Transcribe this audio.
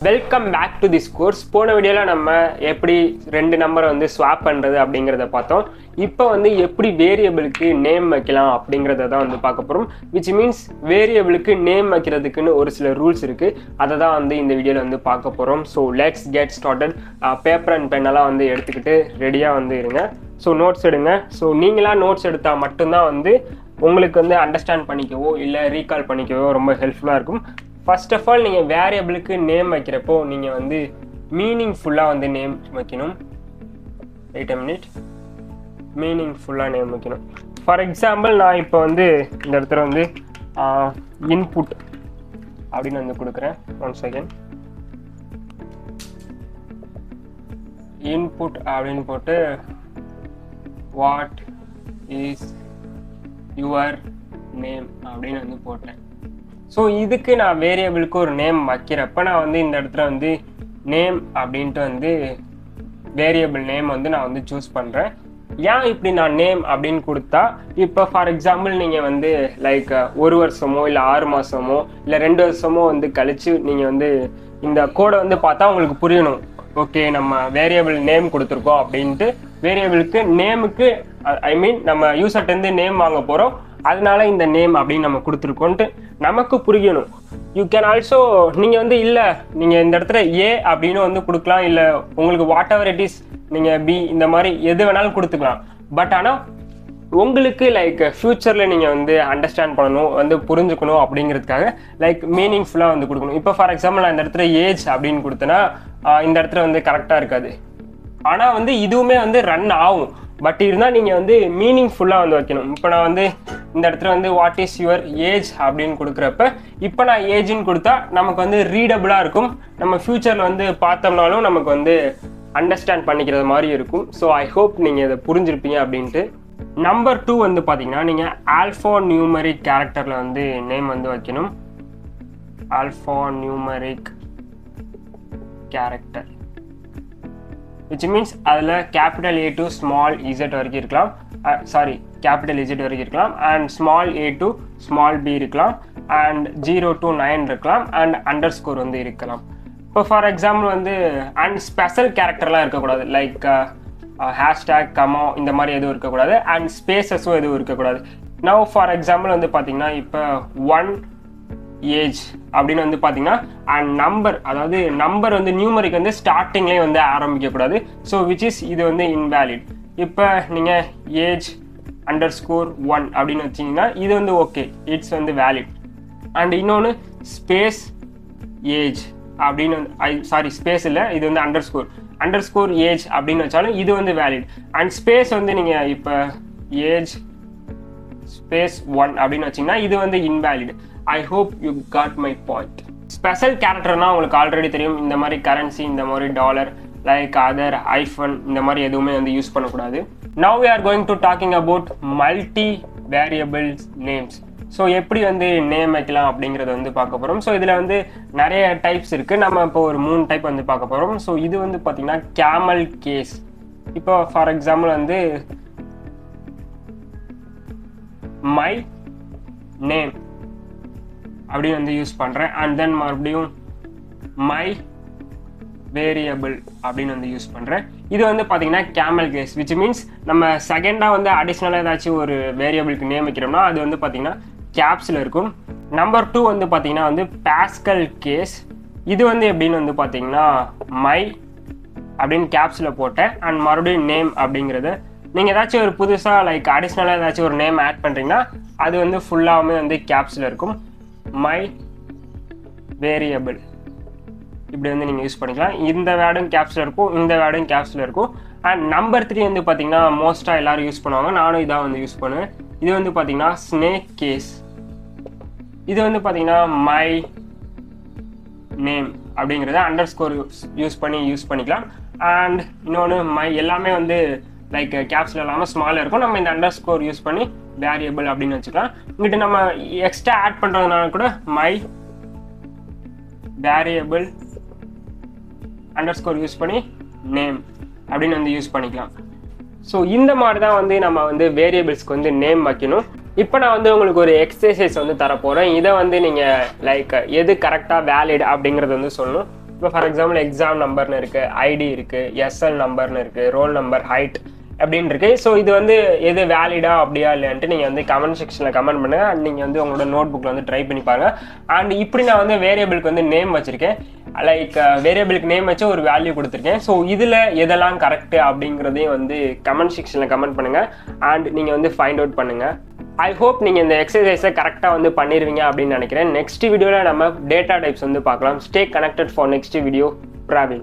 Welcome back to this course. போன வீடியோவில் நம்ம எப்படி ரெண்டு நம்பரை வந்து ஸ்வாப் பண்ணுறது அப்படிங்கிறத பார்த்தோம். இப்போ வந்து எப்படி வேரியபிளுக்கு நேம் வைக்கலாம் அப்படிங்கிறத தான் வந்து பார்க்க போகிறோம். விச் மீன்ஸ் வேரியபிளுக்கு நேம் வைக்கிறதுக்குன்னு ஒரு சில ரூல்ஸ் இருக்குது. அதை தான் வந்து இந்த வீடியோவில் வந்து பார்க்க போகிறோம். So let's get started. Paper and பென்னெல்லாம் வந்து எடுத்துக்கிட்டு ரெடியாக வந்து இருங்க. ஸோ நோட்ஸ் எடுங்க. ஸோ நீங்களாக நோட்ஸ் எடுத்தால் மட்டும்தான் வந்து உங்களுக்கு வந்து அண்டர்ஸ்டாண்ட் பண்ணிக்கவோ இல்லை ரீகால் பண்ணிக்கவோ ரொம்ப ஹெல்ப்ஃபுல்லாக இருக்கும். ஃபர்ஸ்ட் ஆஃப் ஆல் நீங்கள் வேரியபிளுக்கு நேம் வைக்கிறப்போ நீங்கள் வந்து மீனிங்ஃபுல்லாக வந்து நேம் வைக்கணும். Wait a minute. மீனிங்ஃபுல்லாக நேம் வைக்கணும். ஃபார் எக்ஸாம்பிள் நான் இப்போ வந்து இந்த இடத்துல வந்து இன்புட் அப்படின்னு வந்து கொடுக்குறேன். 1 செகண்ட். இன்புட் அப்படின்னு போட்டு வாட் இஸ் யுவர் நேம் அப்படின்னு வந்து போட்டேன். ஸோ இதுக்கு நான் வேரியபிளுக்கு ஒரு நேம் வைக்கிறப்ப நான் வந்து இந்த இடத்துல வந்து நேம் அப்படின்ட்டு வந்து வேரியபிள் நேம் வந்து நான் வந்து சூஸ் பண்ணுறேன். ஏன் இப்படி நான் நேம் அப்படின்னு கொடுத்தா, இப்போ ஃபார் எக்ஸாம்பிள் நீங்கள் வந்து லைக் 1 வருஷமோ இல்லை 6 மாதமோ இல்லை 2 வருஷமோ வந்து கழித்து நீங்கள் வந்து இந்த கோடை வந்து பார்த்தா உங்களுக்கு புரியணும். ஓகே, நம்ம வேரியபிள் நேம் கொடுத்துருக்கோம் அப்படின்ட்டு. வேரியபிளுக்கு நேமுக்கு ஐ மீன் நம்ம யூசர்ட்டேருந்து நேம் வாங்க போகிறோம், அதனால இந்த நேம் அப்படின்னு நம்ம கொடுத்துருக்கோன்ட்டு நமக்கு புரியணும். யூ கேன் ஆல்சோ நீங்கள் வந்து இல்லை நீங்கள் இந்த இடத்துல ஏ அப்படின்னு வந்து கொடுக்கலாம், இல்லை உங்களுக்கு வாட் எவர் இட் இஸ் நீங்கள் பி இந்த மாதிரி எது வேணாலும் கொடுத்துக்கலாம். பட் ஆனால் உங்களுக்கு லைக் ஃப்யூச்சரில் நீங்கள் வந்து அண்டர்ஸ்டாண்ட் பண்ணணும், வந்து புரிஞ்சுக்கணும் அப்படிங்கிறதுக்காக லைக் மீனிங்ஃபுல்லாக வந்து கொடுக்கணும். இப்போ ஃபார் எக்ஸாம்பிள் நான் இந்த இடத்துல ஏஜ் அப்படின்னு கொடுத்தேன்னா இந்த இடத்துல வந்து கரெக்டாக இருக்காது. ஆனால் வந்து இதுவுமே வந்து ரன் ஆகும். பட் இருந்தால் நீங்கள் வந்து மீனிங்ஃபுல்லாக வந்து வைக்கணும். இப்போ நான் வந்து இந்த இடத்துல வந்து வாட் இஸ் யுவர் ஏஜ் அப்படின்னு கொடுக்குறப்ப இப்போ நான் ஏஜ்னு கொடுத்தா நமக்கு வந்து ரீடபுளாக இருக்கும். நம்ம ஃப்யூச்சரில் வந்து பார்த்தோம்னாலும் நமக்கு வந்து அண்டர்ஸ்டாண்ட் பண்ணிக்கிறது மாதிரி இருக்கும். ஸோ ஐ ஹோப் நீங்கள் இதை புரிஞ்சிருப்பீங்க அப்படின்ட்டு. நம்பர் 2 வந்து பார்த்தீங்கன்னா நீங்கள் ஆல்ஃபா நியூமரிக் கேரக்டரில் வந்து நேம் வந்து வைக்கணும். Alpha numeric character which means அதில் capital A to small Z வரைக்கும் இருக்கலாம். சாரி, கேபிட்டல் Z வரைக்கும் இருக்கலாம். And small A to small B இருக்கலாம். அண்ட் 0 to 9 இருக்கலாம். அண்ட் அண்டர் ஸ்கோர் வந்து இருக்கலாம். இப்போ ஃபார் எக்ஸாம்பிள் வந்து அண்ட் ஸ்பெஷல் கேரக்டர்லாம் இருக்கக்கூடாது. லைக் ஹேஷ்டேக், கமா இந்த மாதிரி எதுவும் இருக்கக்கூடாது. அண்ட் ஸ்பேசஸும் எதுவும் இருக்கக்கூடாது. நவ் ஃபார் எக்ஸாம்பிள் வந்து பார்த்தீங்கன்னா இப்போ 1 ஏஜ் அப்படின்னு வந்து பார்த்தீங்கன்னா அண்ட் நம்பர், அதாவது நம்பர் வந்து நியூமரிக் வந்து ஸ்டார்டிங்லேயே வந்து ஆரம்பிக்கக்கூடாது. ஸோ விச் இஸ் இது வந்து இன்வேலிட். இப்போ நீங்கள் ஏஜ் _1 அப்படின்னு வச்சிங்கன்னா இது வந்து ஓகே, இட்ஸ் வந்து வேலிட். அண்ட் இன்னொன்று ஸ்பேஸ் ஏஜ் அப்படின்னு சாரி ஸ்பேஸ் இல்லை, இது வந்து அண்டர்ஸ்கோர் ஏஜ் அப்படின்னு வச்சாலும் இது வந்து வேலிட். அண்ட் ஸ்பேஸ் வந்து நீங்கள் இப்போ ஏஜ் ஸ்பேஸ் 1 அப்படின்னு வச்சிங்கன்னா இது வந்து invalid. I hope you got my point. Special கேரக்டர்னா உங்களுக்கு ஆல்ரெடி தெரியும். இந்த மாதிரி கரன்சி, இந்த மாதிரி டாலர், லைக் அதர் ஐஃபோன் இந்த மாதிரி எதுவுமே வந்து யூஸ் பண்ணக்கூடாது. Now we are going to talking about multi variables names. So எப்படி வந்து நேம் வைக்கலாம் அப்படிங்கிறத வந்து பார்க்க போகிறோம். ஸோ இதில் வந்து நிறைய டைப்ஸ் இருக்குது. நம்ம இப்போ ஒரு 3 டைப் வந்து பார்க்க போகிறோம். ஸோ இது வந்து பார்த்திங்கன்னா கேமல் கேஸ். இப்போ ஃபார் எக்ஸாம்பிள் வந்து மை நேம் அப்படின்னு வந்து யூஸ் பண்ணுறேன். அண்ட் தென் மறுபடியும் மை வேரியபிள் அப்படின்னு வந்து யூஸ் பண்ணுறேன். இது வந்து பார்த்தீங்கன்னா கேமல் கேஸ், விச் மீன்ஸ் நம்ம செகண்டாக வந்து அடிஷ்னலாக ஏதாச்சும் ஒரு வேரியபிளுக்கு நேம் வைக்கிறோம்னா அது வந்து பார்த்தீங்கன்னா கேப்ஸில் இருக்கும். நம்பர் 2 வந்து பார்த்தீங்கன்னா வந்து பாஸ்கல் கேஸ். இது வந்து எப்படின்னு வந்து பார்த்தீங்கன்னா மை அப்படின்னு கேப்ஸில் போட்டேன் அண்ட் மறுபடியும் நேம் அப்படிங்கிறது. நீங்கள் ஏதாச்சும் ஒரு புதுசாக லைக் அடிஷ்னலாக ஏதாச்சும் ஒரு நேம் ஆட் பண்ணுறீங்கன்னா அது வந்து ஃபுல்லாகவே வந்து கேப்ஸில் இருக்கும். மை வேரியபிள் இப்படி வந்து நீங்கள் யூஸ் பண்ணிக்கலாம். இந்த வேர்டும் கேப்ஸில் இருக்கும், இந்த வேர்டும் கேப்ஸில் இருக்கும். அண்ட் நம்பர் 3 வந்து பார்த்தீங்கன்னா மோஸ்ட்டாக எல்லோரும் யூஸ் பண்ணுவாங்க, நானும் இதான் வந்து யூஸ் பண்ணுவேன். இது வந்து பார்த்தீங்கன்னா ஸ்னேக் கேஸ். இது வந்து பார்த்தீங்கன்னா மை நேம் அப்படிங்கிறத அண்டர்ஸ்கோர் யூஸ் பண்ணிக்கலாம். அண்ட் இன்னொன்று மை எல்லாமே வந்து லைக் கேப்ஸில் இல்லாமல் ஸ்மாலில் இருக்கும். நம்ம இந்த அண்டர்ஸ்கோர் யூஸ் பண்ணி வேரியபிள் அப்படின்னு வச்சுக்கலாம். இங்கிட்ட நம்ம எக்ஸ்ட்ரா ஆட் பண்ணுறதுனால கூட மை வேரியபிள் அண்டர்ஸ்கோர் யூஸ் பண்ணி நேம் அப்படின்னு வந்து யூஸ் பண்ணிக்கலாம். ஸோ இந்த மாதிரி தான் வந்து நம்ம வந்து வேரியபிள்ஸ்க்கு வந்து நேம் வைக்கணும். இப்போ நான் வந்து உங்களுக்கு ஒரு எக்ஸசைஸ் வந்து தரப்போகிறேன். இதை வந்து நீங்கள் லைக் எது கரெக்டாக வேலிட் அப்படிங்கிறது வந்து சொல்லணும். இப்போ ஃபார் எக்ஸாம்பிள் எக்ஸாம் நம்பர்னு இருக்குது, ஐடி இருக்குது, எஸ்எல் நம்பர்னு இருக்குது, ரோல் நம்பர், ஹைட் அப்படின்னு இருக்குது. ஸோ இது வந்து எது வேலிடா அப்படியா இல்லைன்ட்டு நீங்கள் வந்து கமெண்ட் செக்ஷனில் கமெண்ட் பண்ணுங்கள். அண்ட் நீங்கள் வந்து உங்களோட நோட் புக்கில் வந்து ட்ரை பண்ணி பாருங்கள். அண்ட் இப்படி நான் வந்து வேரியபிளுக்கு வந்து நேம் வச்சுருக்கேன். லைக் வேரியபிளுக்கு நேம் வச்சு ஒரு வேல்யூ கொடுத்துருக்கேன். ஸோ இதில் எதெல்லாம் கரெக்டு அப்படிங்கிறதையும் வந்து கமெண்ட் செக்ஷனில் கமெண்ட் பண்ணுங்கள். அண்ட் நீங்கள் வந்து ஃபைண்ட் அவுட் பண்ணுங்கள். ஐ ஹோப் நீங்கள் இந்த எக்ஸசைஸை கரெக்டாக வந்து பண்ணிடுவீங்க அப்படின்னு நினைக்கிறேன். நெக்ஸ்ட் வீடியோவில் நம்ம டேட்டா டைப்ஸ் வந்து பார்க்கலாம். Stay connected for next video. Praveen.